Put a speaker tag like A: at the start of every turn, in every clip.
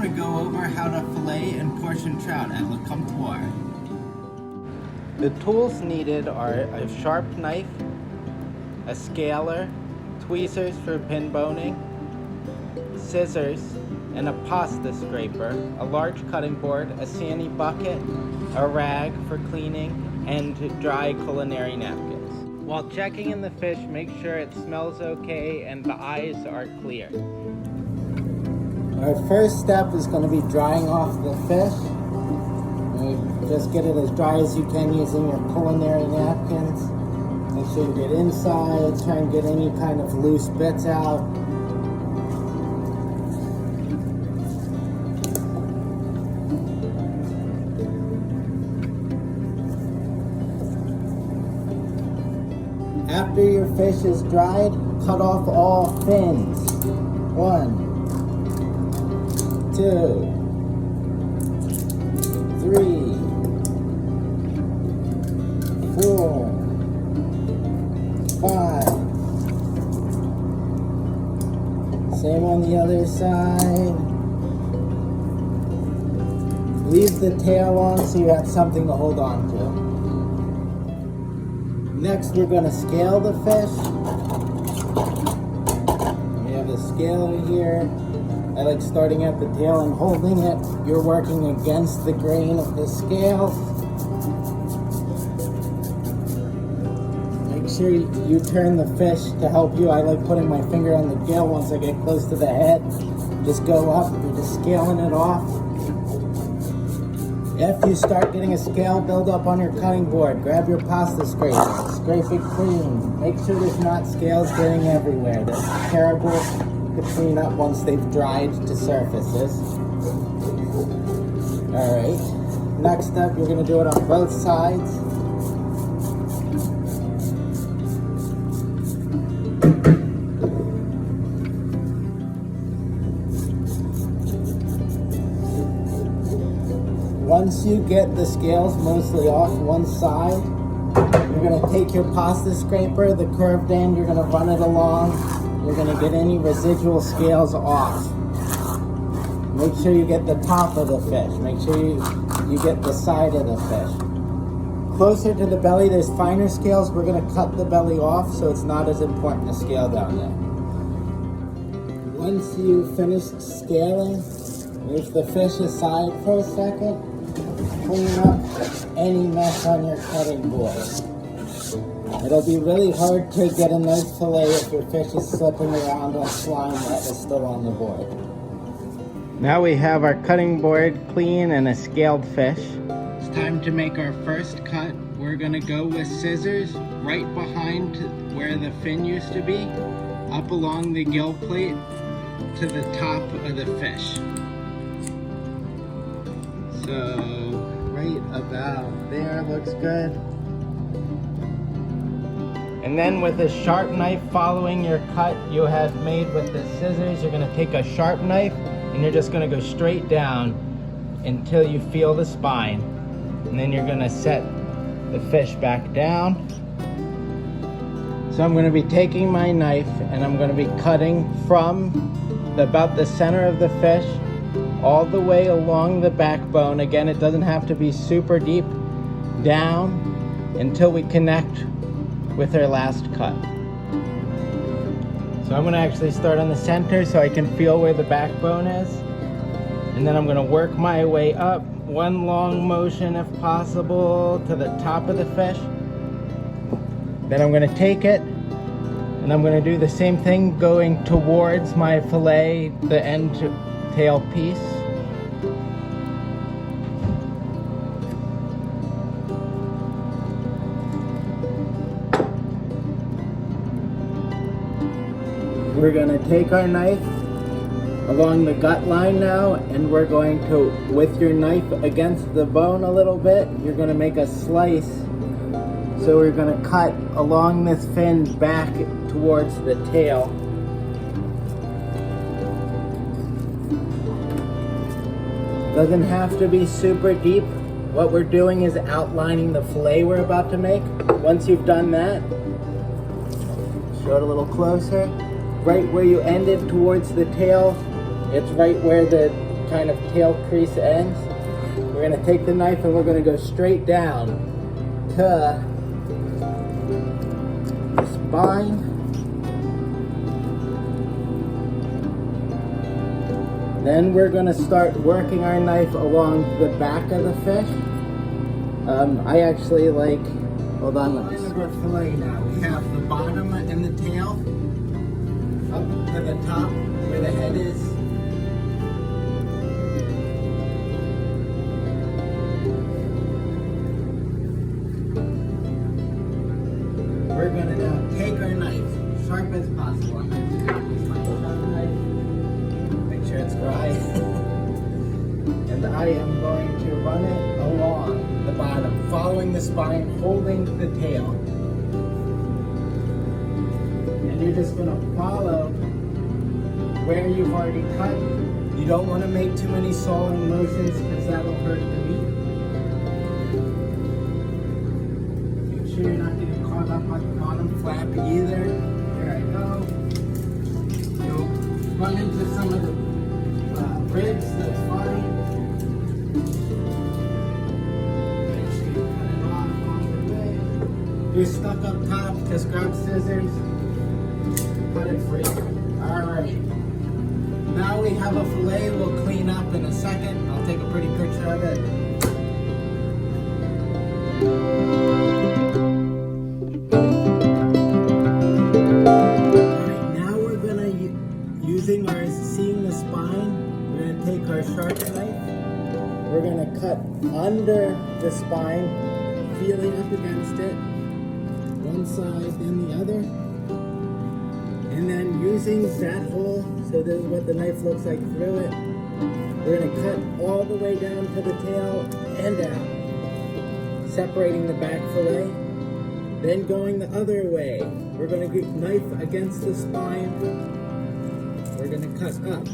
A: to go over how to fillet and portion trout at Lecomptoir. The tools needed are a sharp knife, a scaler, tweezers for pin boning, scissors, and a pasta scraper, a large cutting board, a sani bucket, a rag for cleaning, and dry culinary napkins. While checking in the fish, make sure it smells okay and the eyes are clear.
B: Our first step is going to be drying off the fish. Just get it as dry as you can using your culinary napkins. Make sure you get inside, try and get any kind of loose bits out. After your fish is dried, cut off all fins. 1, 2, 3, 4, 5. Same on the other side. Leave the tail on so you have something to hold on to. Next, we're going to scale the fish. We have the scaler here. I like starting at the tail and holding it. You're working against the grain of the scale. Make sure you turn the fish to help you. I like putting my finger on the gill once I get close to the head. Just go up, you're just scaling it off. If you start getting a scale buildup on your cutting board, grab your pasta scraper, scrape it clean. Make sure there's not scales getting everywhere. They're terrible to clean up once they've dried to surfaces. Alright, next up you're going to do it on both sides. Once you get the scales mostly off one side, you're going to take your pasta scraper, the curved end, you're going to run it along. You're going to get any residual scales off. Make sure you get the top of the fish. Make sure you get the side of the fish. Closer to the belly, there's finer scales. We're going to cut the belly off so it's not as important to scale down there. Once you finish scaling, move the fish aside for a second. Clean up any mess on your cutting board. It'll be really hard to get a nice fillet if your fish is slipping around on slime that is still on the board.
A: Now we have our cutting board clean and a scaled fish. It's time to make our first cut. We're gonna go with scissors right behind where the fin used to be, up along the gill plate to the top of the fish. So right about there looks good. And then with a sharp knife following your cut you have made with the scissors, you're going to take a sharp knife and you're just going to go straight down until you feel the spine. And then you're going to set the fish back down. So I'm going to be taking my knife and I'm going to be cutting from about the center of the fish all the way along the backbone. Again, it doesn't have to be super deep down until we connect with our last cut. So I'm going to actually start on the center so I can feel where the backbone is. And then I'm going to work my way up, one long motion if possible, to the top of the fish. Then I'm going to take it and I'm going to do the same thing going towards my fillet, the end tail piece. We're going to take our knife along the gut line now, and we're going to, with your knife against the bone a little bit, you're going to make a slice. So we're going to cut along this fin back towards the tail. Doesn't have to be super deep. What we're doing is outlining the fillet we're about to make. Once you've done that, show it a little closer. Right where you ended towards the tail, it's right where the
B: kind of tail crease ends. We're gonna take the knife and we're gonna go straight down to the spine. Then we're gonna start working our knife along the back of the fish. I actually like, hold on, let me see. We're filleting now. We have the bottom and the tail up to the top where the head is. We're gonna now take our knife, sharp as possible. I'm gonna use my sharp knife. Make sure it's dry. And I am going to run it along the bottom, following the spine, holding the tail. And you're just gonna follow where you've already cut. You don't wanna make too many sawing motions because that'll hurt the meat. Make sure you're not getting caught up on the bottom flap either. There I go. You'll run into some of the ribs, that's fine. Make sure you cut it off along the way. If you're stuck up top, just grab scissors, cut it free. Alright. Now we have a fillet we'll clean up in a second. I'll take a pretty picture of it. Alright, now we're gonna, using our seeing the spine, we're gonna take our sharp knife. We're gonna cut under the spine, feeling up against it, one side then the other. And then using that hole, so this is what the knife looks like through it, we're gonna cut all the way down to the tail and out, separating the back fillet. Then going the other way, we're gonna get knife against the spine. We're gonna cut up.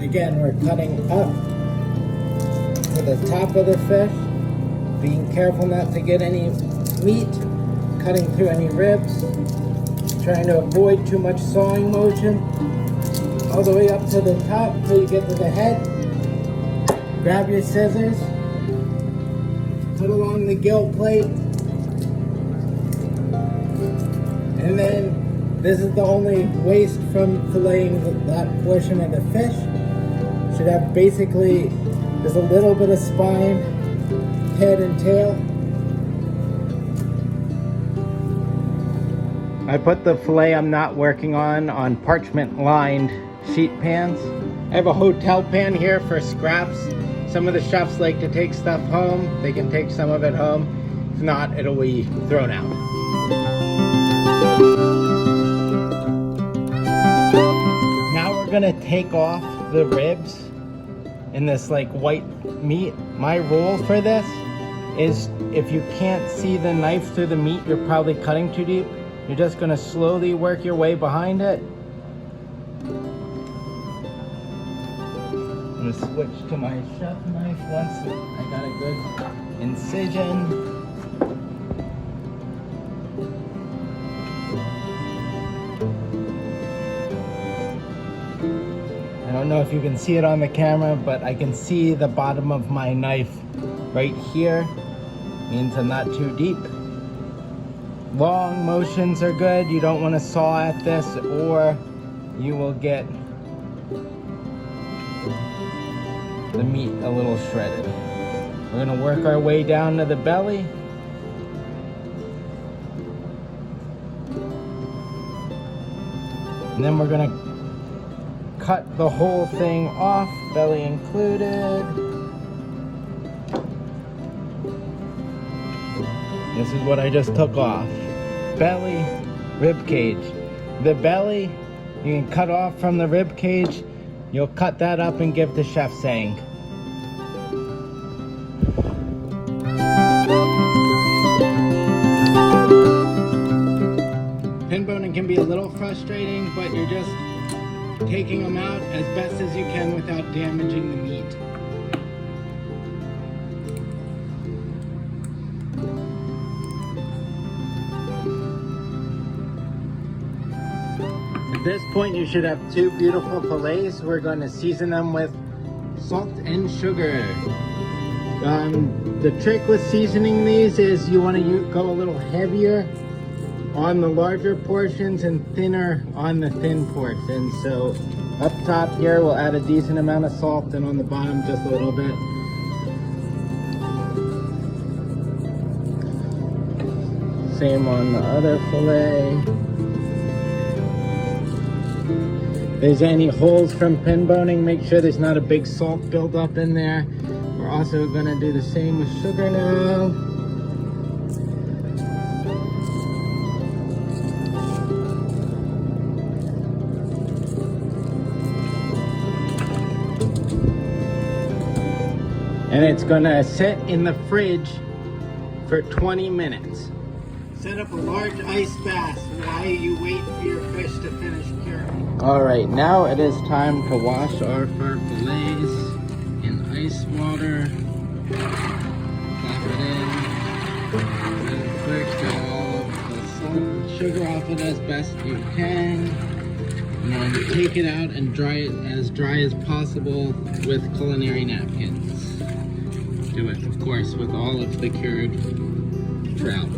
B: Again, we're cutting up to the top of the fish, being careful not to get any meat, cutting through any ribs, trying to avoid too much sawing motion, all the way up to the top until you get to the head. Grab your scissors, put along the gill plate, and then this is the only waste from filleting that portion of the fish. Should have basically just a little bit of spine, head and tail. I put the fillet I'm not working on parchment lined sheet pans. I have a hotel pan here for scraps. Some of the chefs like to take stuff home. They can take some of it home. If not, it'll be thrown out. Now we're gonna take off the ribs in this like white meat. My rule for this is if you can't see the knife through the meat, you're probably cutting too deep. You're just gonna slowly work your way behind it. I'm gonna switch to my chef knife once I got a good incision. I don't know if you can see it on the camera, but I can see the bottom of my knife right here. Means I'm not too deep. Long motions are good. You don't want to saw at this or you will get the meat a little shredded. We're going to work our way down to the belly. And then we're going to cut the whole thing off, belly included. This is what I just took off. Belly, rib cage. The belly, you can cut off from the rib cage. You'll cut that up and give the chef saying. Pin boning can be a little frustrating, but you're just taking them out as best as you can without damaging the meat.
A: this point, you should have two beautiful fillets. We're going to season them with salt and sugar. The trick with seasoning these is you want to go a little heavier on the larger portions and thinner on the thin portions. So up top here, we'll add a decent amount of salt, and on the bottom, just a little bit. Same on the other fillet. If there's any holes from pin boning, make sure there's not a big salt buildup in there. We're also going to do the same with sugar now. And it's going to sit in the fridge for 20 minutes. Set up a large ice bath while you wait for your fish to finish curing. All right, now it is time to wash our fillets in ice water. Plop it in. Real quick, get all of the salt and sugar off it as best you can. And then take it out and dry it as dry as possible with culinary napkins. Do it, of course, with all of the cured trout.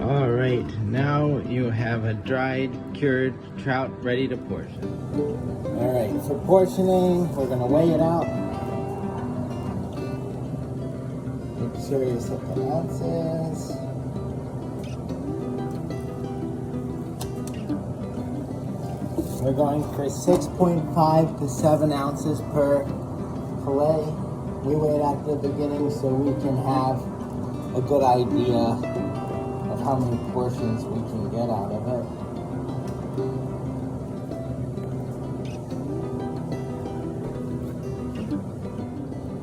A: All right, now you have a dried, cured trout ready to portion.
B: All right, for portioning, we're gonna weigh it out. Make sure you set the ounces. We're going for 6.5 to 7 ounces per fillet. We weigh it at the beginning so we can have a good idea of how many portions we can get out of it.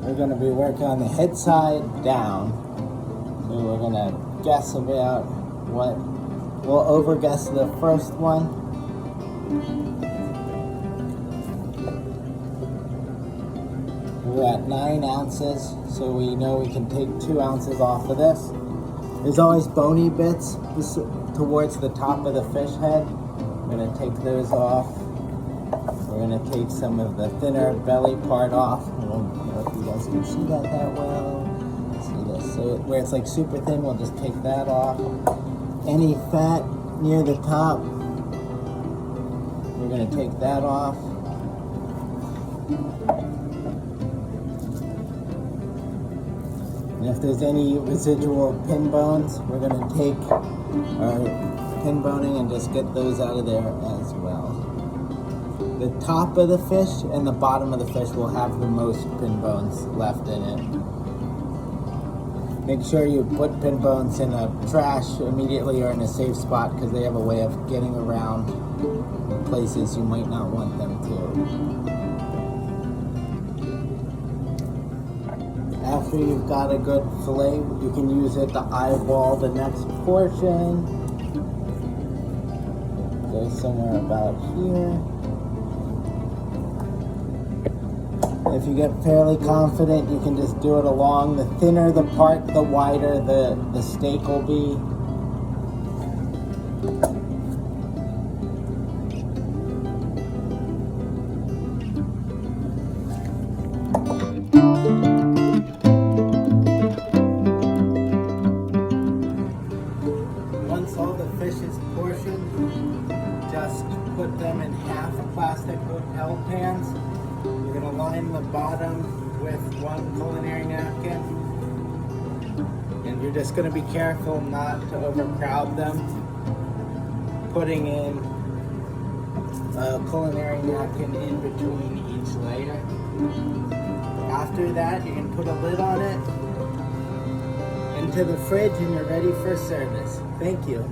B: We're going to be working on the head side down. So we're going to guess about what, we'll over guess the first one. We're at 9 ounces, so we know we can take 2 ounces off of this. There's always bony bits towards the top of the fish head. We're going to take those off. We're going to take some of the thinner belly part off. I don't know if you guys can see that well. See this? So where it's like super thin, we'll just take that off. Any fat near the top, we're going to take that off. And if there's any residual pin bones, we're going to take our pin boning and just get those out of there as well. The top of the fish and the bottom of the fish will have the most pin bones left in it. Make sure you put pin bones in a trash immediately or in a safe spot because they have a way of getting around places you might not want them to. After you've got a good fillet, you can use it to eyeball the next portion. Go somewhere about here. If you get fairly confident, you can just do it along. The thinner the part, the wider the steak will be. Once all the fish is portioned, just put them in half plastic hotel pans. You're going to line the bottom with one culinary napkin. And you're just going to be careful not to overcrowd them. Putting in a culinary napkin in between each layer. After that, you can put a lid on it, into the fridge, and you're ready for service. Thank you.